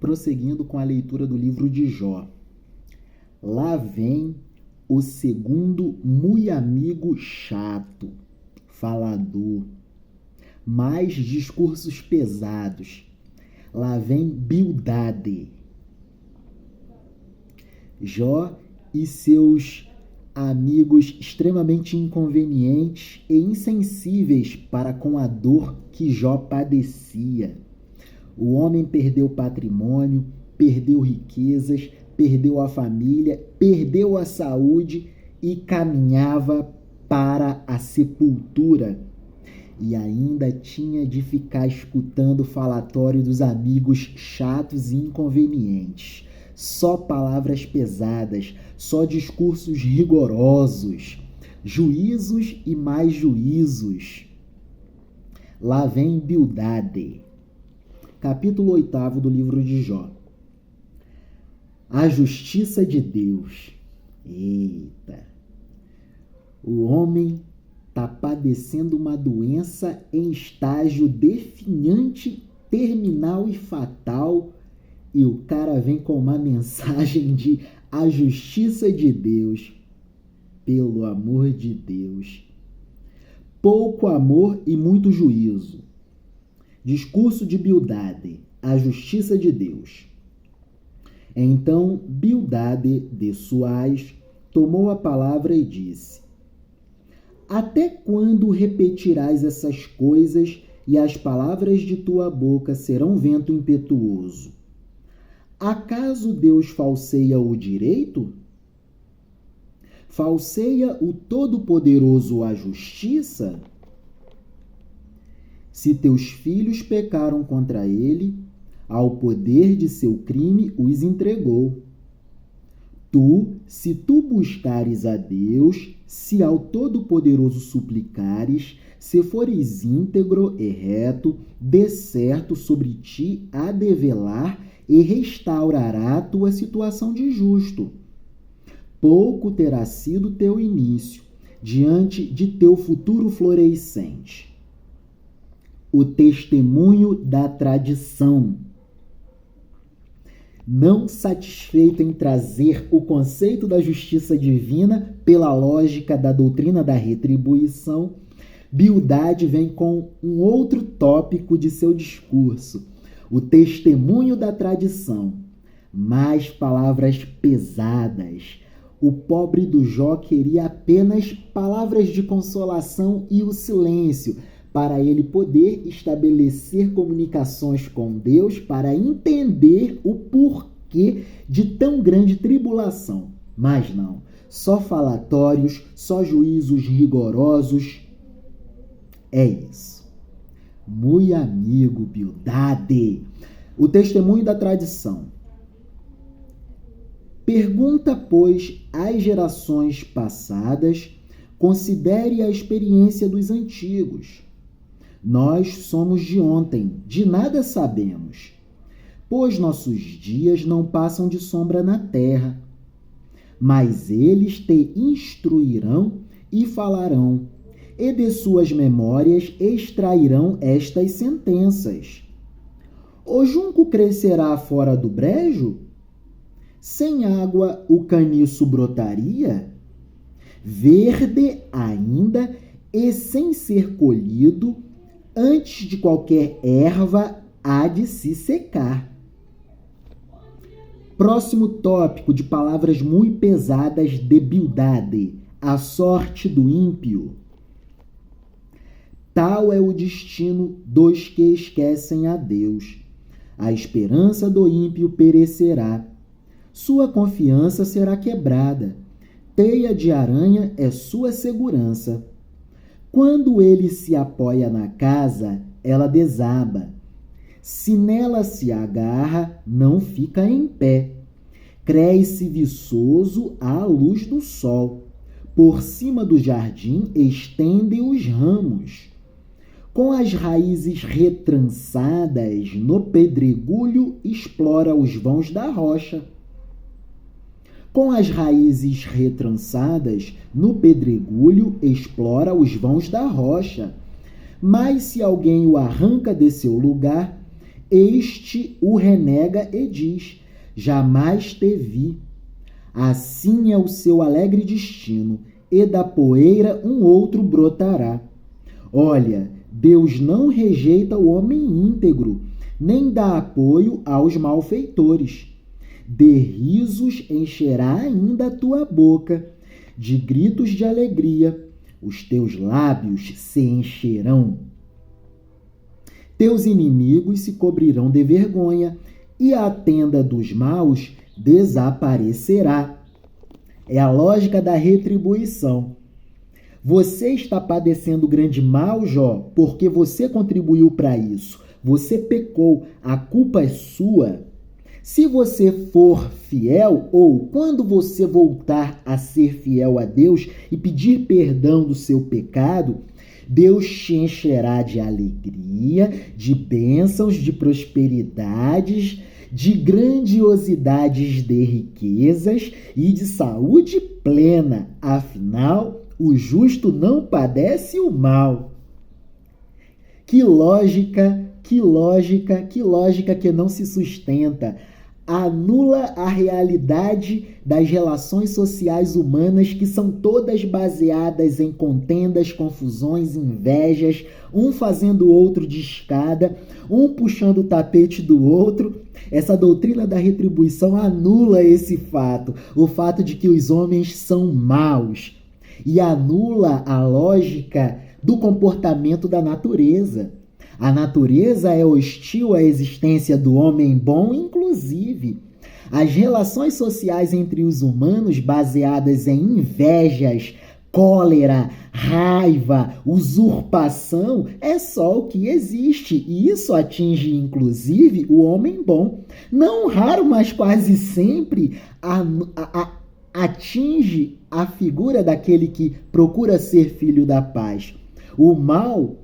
prosseguindo com a leitura do livro de Jó. Lá vem o segundo muito amigo chato, falador, mais discursos pesados. Lá vem Bildade. Jó e seus amigos extremamente inconvenientes e insensíveis para com a dor que Jó padecia. O homem perdeu patrimônio, perdeu riquezas, perdeu a família, perdeu a saúde e caminhava para a sepultura. E ainda tinha de ficar escutando o falatório dos amigos chatos e inconvenientes. Só palavras pesadas, só discursos rigorosos, juízos e mais juízos. Lá vem Bildade. Capítulo 8 do livro de Jó. A justiça de Deus. Eita! O homem está padecendo uma doença em estágio definhante, terminal e fatal, e o cara vem com uma mensagem de a justiça de Deus. Pelo amor de Deus. Pouco amor e muito juízo. Discurso de Bildade, a justiça de Deus. Então Bildade de Suás tomou a palavra e disse: Até quando repetirás essas coisas e as palavras de tua boca serão vento impetuoso? Acaso Deus falseia o direito? Falseia o Todo-Poderoso a justiça? Se teus filhos pecaram contra ele, ao poder de seu crime os entregou. Se tu buscares a Deus, se ao Todo-Poderoso suplicares, se fores íntegro e reto, de certo sobre ti há de velar e restaurará a tua situação de justo. Pouco terá sido teu início, diante de teu futuro florescente. O testemunho da tradição. Não satisfeito em trazer o conceito da justiça divina pela lógica da doutrina da retribuição, Bildade vem com um outro tópico de seu discurso, o testemunho da tradição. Mais palavras pesadas. O pobre do Jó queria apenas palavras de consolação e o silêncio, para ele poder estabelecer comunicações com Deus, para entender o porquê de tão grande tribulação. Mas não, só falatórios, só juízos rigorosos. É isso. Muito amigo Bildade. O testemunho da tradição. Pergunta, pois, às gerações passadas, considere a experiência dos antigos. Nós somos de ontem, de nada sabemos, pois nossos dias não passam de sombra na terra. Mas eles te instruirão e falarão, e de suas memórias extrairão estas sentenças. O junco crescerá fora do brejo? Sem água o caniço brotaria? Verde ainda e sem ser colhido, antes de qualquer erva há de se secar. Próximo tópico de palavras muito pesadas de Bildade, a sorte do ímpio. Tal é o destino dos que esquecem a Deus. A esperança do ímpio perecerá. Sua confiança será quebrada. Teia de aranha é sua segurança. Quando ele se apoia na casa, ela desaba. Se nela se agarra, não fica em pé. Cresce viçoso à luz do sol. Por cima do jardim estende os ramos. Com as raízes retrançadas no pedregulho, explora os vãos da rocha. Com as raízes retrançadas no pedregulho, explora os vãos da rocha. Mas se alguém o arranca de seu lugar, este o renega e diz: jamais te vi. Assim é o seu alegre destino, e da poeira um outro brotará. Olha, Deus não rejeita o homem íntegro, nem dá apoio aos malfeitores. De risos encherá ainda a tua boca, de gritos de alegria, os teus lábios se encherão. Teus inimigos se cobrirão de vergonha, e a tenda dos maus desaparecerá. É a lógica da retribuição. Você está padecendo grande mal, Jó, porque você contribuiu para isso. Você pecou, a culpa é sua. Se você for fiel, ou quando você voltar a ser fiel a Deus e pedir perdão do seu pecado, Deus te encherá de alegria, de bênçãos, de prosperidades, de grandiosidades de riquezas e de saúde plena. Afinal, o justo não padece o mal. Que lógica que não se sustenta. Anula a realidade das relações sociais humanas, que são todas baseadas em contendas, confusões, invejas, um fazendo o outro de escada, um puxando o tapete do outro. Essa doutrina da retribuição anula esse fato, o fato de que os homens são maus, e anula a lógica do comportamento da natureza. A natureza é hostil à existência do homem bom, inclusive. As relações sociais entre os humanos, baseadas em invejas, cólera, raiva, usurpação, é só o que existe. E isso atinge, inclusive, o homem bom. Não raro, mas quase sempre, atinge a figura daquele que procura ser filho da paz. O mal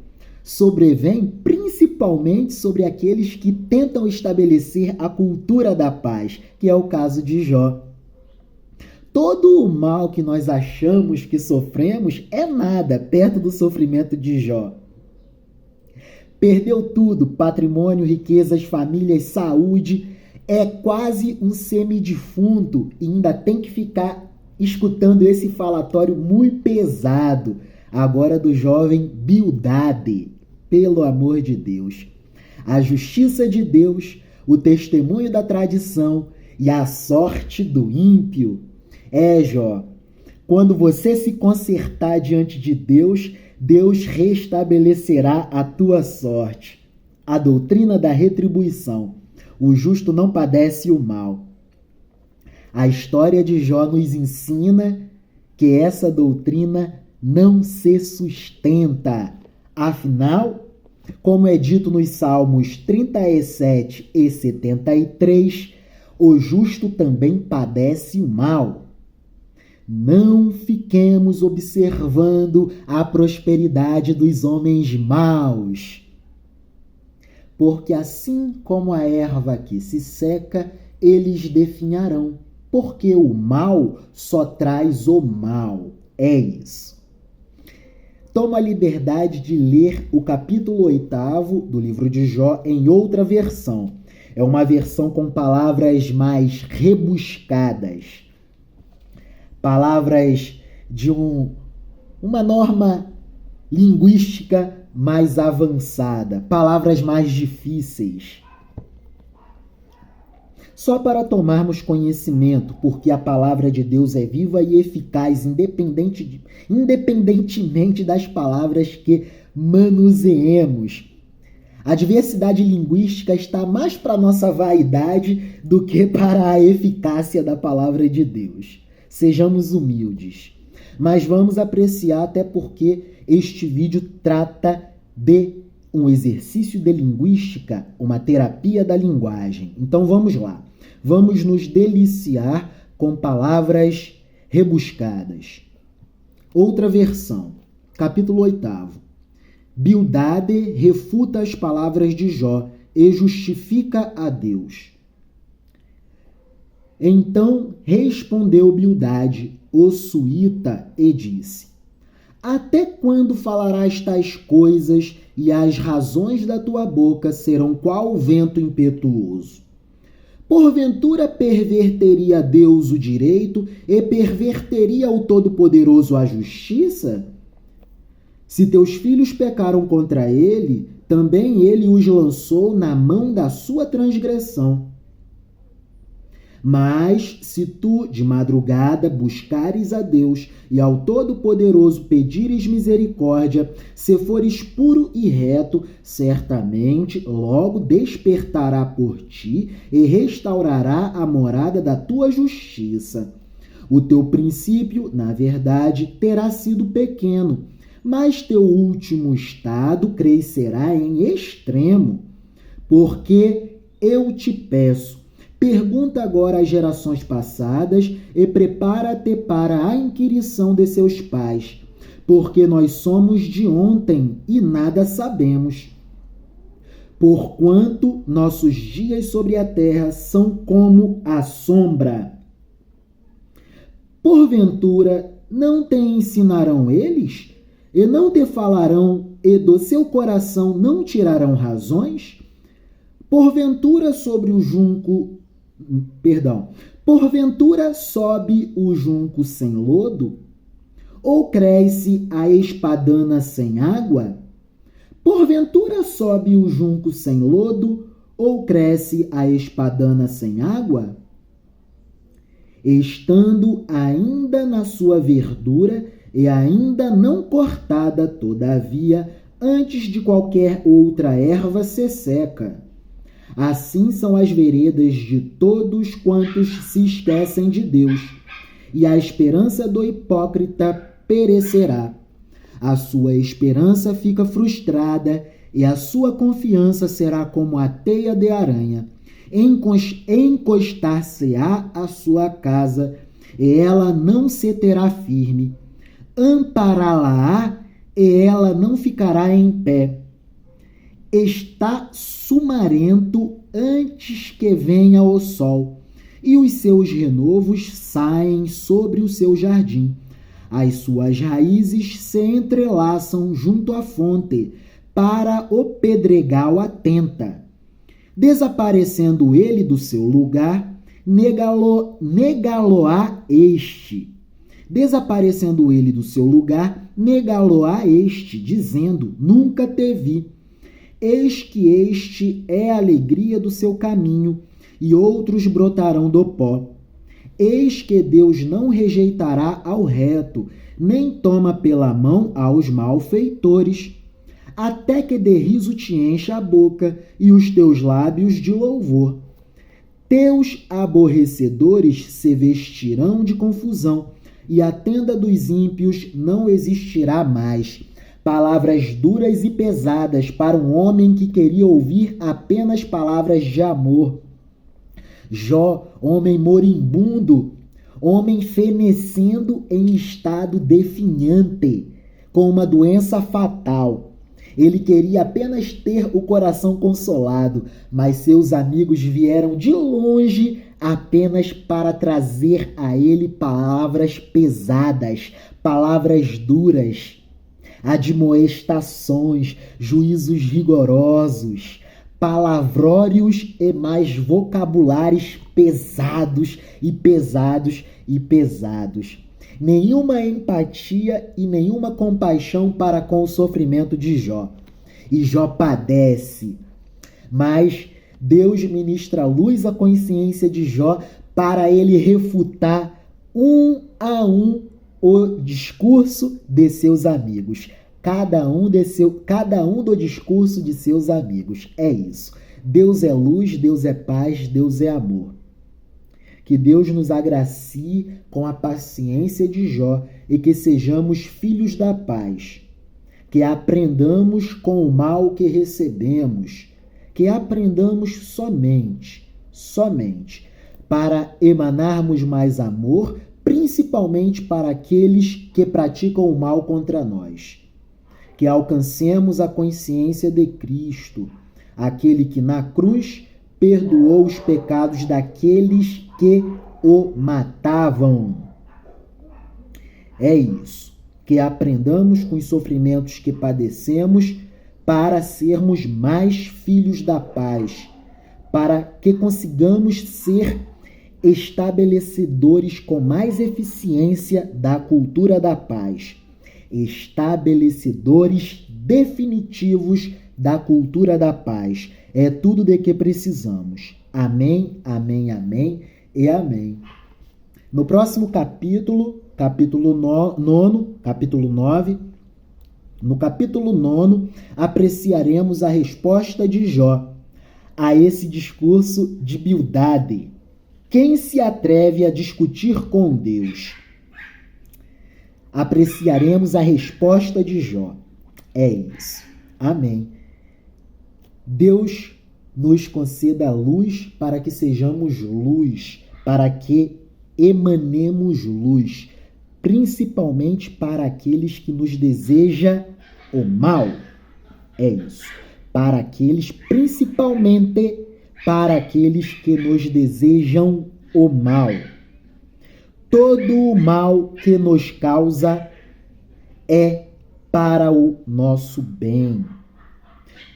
sobrevém principalmente sobre aqueles que tentam estabelecer a cultura da paz, que é o caso de Jó. Todo o mal que nós achamos que sofremos é nada perto do sofrimento de Jó. Perdeu tudo: patrimônio, riquezas, famílias, saúde. É quase um semidefunto e ainda tem que ficar escutando esse falatório muito pesado, agora do jovem Bildade. Pelo amor de Deus. A justiça de Deus, o testemunho da tradição e a sorte do ímpio. Jó, quando você se consertar diante de Deus, Deus restabelecerá a tua sorte. A doutrina da retribuição. O justo não padece o mal. A história de Jó nos ensina que essa doutrina não se sustenta. Afinal, como é dito nos Salmos 37 e 73, o justo também padece o mal. Não fiquemos observando a prosperidade dos homens maus, porque assim como a erva que se seca, eles definharão, porque o mal só traz o mal. É isso. Toma a liberdade de ler o capítulo 8º do livro de Jó em outra versão. É uma versão com palavras mais rebuscadas. Palavras de uma norma linguística mais avançada. Palavras mais difíceis. Só para tomarmos conhecimento, porque a palavra de Deus é viva e eficaz, independentemente das palavras que manuseemos. A diversidade linguística está mais para a nossa vaidade do que para a eficácia da palavra de Deus. Sejamos humildes. Mas vamos apreciar, até porque este vídeo trata de um exercício de linguística, uma terapia da linguagem. Então vamos lá. Vamos nos deliciar com palavras rebuscadas. Outra versão, capítulo 8º. Bildade refuta as palavras de Jó e justifica a Deus. Então respondeu Bildade, o suíta, e disse: Até quando falarás tais coisas, e as razões da tua boca serão qual vento impetuoso? Porventura perverteria Deus o direito e perverteria o Todo-Poderoso a justiça? Se teus filhos pecaram contra ele, também ele os lançou na mão da sua transgressão. Mas se tu, de madrugada, buscares a Deus e ao Todo-Poderoso pedires misericórdia, se fores puro e reto, certamente logo despertará por ti e restaurará a morada da tua justiça. O teu princípio, na verdade, terá sido pequeno, mas teu último estado crescerá em extremo. Porque eu te peço, pergunta agora às gerações passadas e prepara-te para a inquirição de seus pais, porque nós somos de ontem e nada sabemos. Porquanto nossos dias sobre a terra são como a sombra. Porventura, não te ensinarão eles? E não te falarão, e do seu coração não tirarão razões? Porventura sobe o junco sem lodo? Ou cresce a espadana sem água? Porventura sobe o junco sem lodo? Ou cresce a espadana sem água? Estando ainda na sua verdura e ainda não cortada, todavia, antes de qualquer outra erva se seca. Assim são as veredas de todos quantos se esquecem de Deus, e a esperança do hipócrita perecerá. A sua esperança fica frustrada, e a sua confiança será como a teia de aranha. Encostar-se-á a sua casa, e ela não se terá firme. Ampará-la-á, e ela não ficará em pé. Está sumarento antes que venha o sol, e os seus renovos saem sobre o seu jardim. As suas raízes se entrelaçam junto à fonte, para o pedregal atenta. Desaparecendo ele do seu lugar, negá-lo-á este. Desaparecendo ele do seu lugar, negá-lo-á este, dizendo, nunca te vi. Eis que este é a alegria do seu caminho, e outros brotarão do pó. Eis que Deus não rejeitará ao reto, nem toma pela mão aos malfeitores, até que de riso te encha a boca e os teus lábios de louvor. Teus aborrecedores se vestirão de confusão, e a tenda dos ímpios não existirá mais. Palavras duras e pesadas para um homem que queria ouvir apenas palavras de amor. Jó, homem moribundo, homem fenecendo em estado definhante, com uma doença fatal. Ele queria apenas ter o coração consolado, mas seus amigos vieram de longe apenas para trazer a ele palavras pesadas, palavras duras, admoestações, juízos rigorosos, palavrórios e mais vocabulários pesados e pesados e pesados. Nenhuma empatia e nenhuma compaixão para com o sofrimento de Jó. E Jó padece. Mas Deus ministra luz à consciência de Jó para ele refutar um a um o discurso de seus amigos. Cada um do discurso de seus amigos. É isso. Deus é luz, Deus é paz, Deus é amor. Que Deus nos agracie com a paciência de Jó e que sejamos filhos da paz. Que aprendamos com o mal que recebemos. Que aprendamos somente, para emanarmos mais amor, principalmente para aqueles que praticam o mal contra nós. Que alcancemos a consciência de Cristo, aquele que na cruz perdoou os pecados daqueles que o matavam. É isso. que aprendamos com os sofrimentos que padecemos para sermos mais filhos da paz, para que consigamos ser estabelecedores com mais eficiência da cultura da paz, estabelecedores definitivos da cultura da paz. É tudo de que precisamos. Amém, amém, amém e amém. No próximo capítulo 9, no capítulo 9, apreciaremos a resposta de Jó a esse discurso de Bildade. Quem se atreve a discutir com Deus? Apreciaremos a resposta de Jó. É isso. Amém. Deus nos conceda luz para que sejamos luz, para que emanemos luz, principalmente para aqueles que nos desejam o mal. É isso. Principalmente para aqueles que nos desejam o mal. Todo o mal que nos causa é para o nosso bem.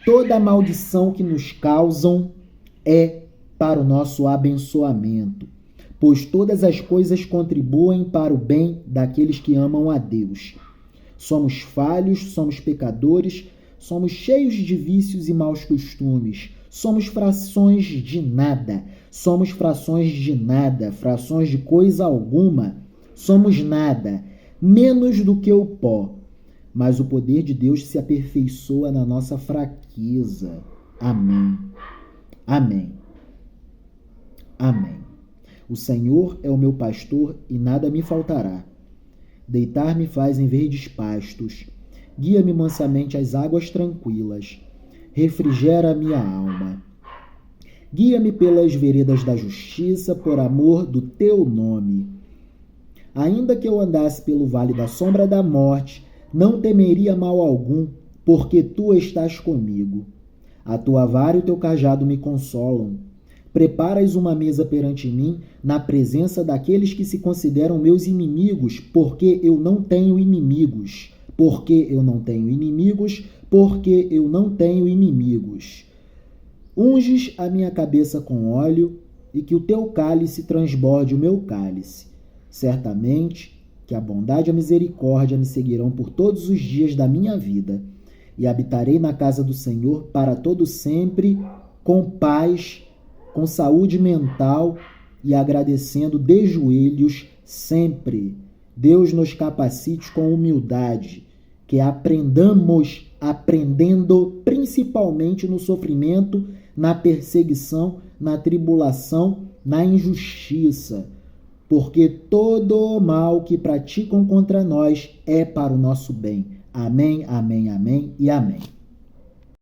Toda maldição que nos causam é para o nosso abençoamento, pois todas as coisas contribuem para o bem daqueles que amam a Deus. Somos falhos, somos pecadores, somos cheios de vícios e maus costumes, somos frações de nada, frações de coisa alguma, somos nada, menos do que o pó. Mas o poder de Deus se aperfeiçoa na nossa fraqueza. Amém. Amém. Amém. O Senhor é o meu pastor e nada me faltará. Deitar-me faz em verdes pastos. Guia-me mansamente às águas tranquilas. Refrigera a minha alma. Guia-me pelas veredas da justiça, por amor do teu nome. Ainda que eu andasse pelo vale da sombra da morte, não temeria mal algum, porque tu estás comigo. A tua vara e o teu cajado me consolam. Preparas uma mesa perante mim, na presença daqueles que se consideram meus inimigos, porque eu não tenho inimigos. Unges a minha cabeça com óleo, e que o teu cálice transborde o meu cálice. Certamente que a bondade e a misericórdia me seguirão por todos os dias da minha vida, e habitarei na casa do Senhor para todo sempre, com paz, com saúde mental e agradecendo de joelhos sempre. Deus nos capacite com humildade, que aprendendo principalmente no sofrimento, na perseguição, na tribulação, na injustiça, porque todo o mal que praticam contra nós é para o nosso bem. Amém, amém, amém e amém.